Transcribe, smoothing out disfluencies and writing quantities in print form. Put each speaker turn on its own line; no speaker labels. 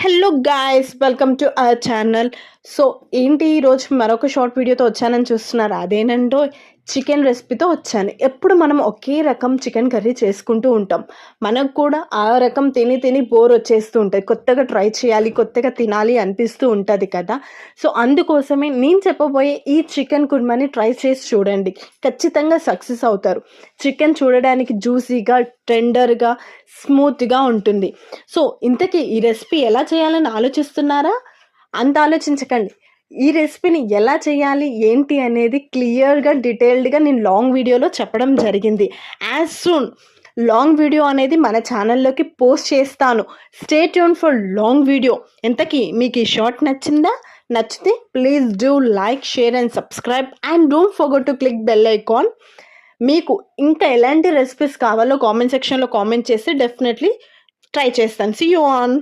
Hello guys, welcome to our channel. So ఏంటి ఈరోజు మరొక షార్ట్ వీడియోతో వచ్చానని చూస్తున్నారు. అదేనంటో చికెన్ రెసిపీతో వచ్చాను. ఎప్పుడు మనం ఒకే రకం చికెన్ కర్రీ చేసుకుంటూ ఉంటాం. మనకు కూడా ఆ రకం తిని తిని బోర్ వచ్చేస్తూ ఉంటుంది. కొత్తగా ట్రై చేయాలి, కొత్తగా తినాలి అనిపిస్తూ ఉంటుంది కదా. సో అందుకోసమే నేను చెప్పబోయే ఈ చికెన్ కుర్మాని ట్రై చేసి చూడండి. ఖచ్చితంగా సక్సెస్ అవుతారు. చికెన్ చూడడానికి జ్యూసీగా, టెండర్గా, స్మూత్గా ఉంటుంది. సో ఇంతకీ ఈ రెసిపీ ఎలా చేయాలని ఆలోచిస్తున్నారా? అంత ఆలోచించకండి. ఈ రెసిపీని ఎలా చేయాలి ఏంటి అనేది క్లియర్గా, డీటెయిల్డ్గా నేను లాంగ్ వీడియోలో చెప్పడం జరిగింది. యాజ్ సూన్ లాంగ్ వీడియో అనేది మన ఛానల్లోకి పోస్ట్ చేస్తాను. Stay tune for long video. ఇంతకీ మీకు ఈ షార్ట్ నచ్చిందా? నచ్చితే please do like, share and subscribe and don't forget to click bell icon. మీకు ఇంకా ఎలాంటి రెసిపీస్ కావాలో కామెంట్ సెక్షన్లో కామెంట్ చేసి డెఫినెట్లీ ట్రై చేస్తాను. See you on.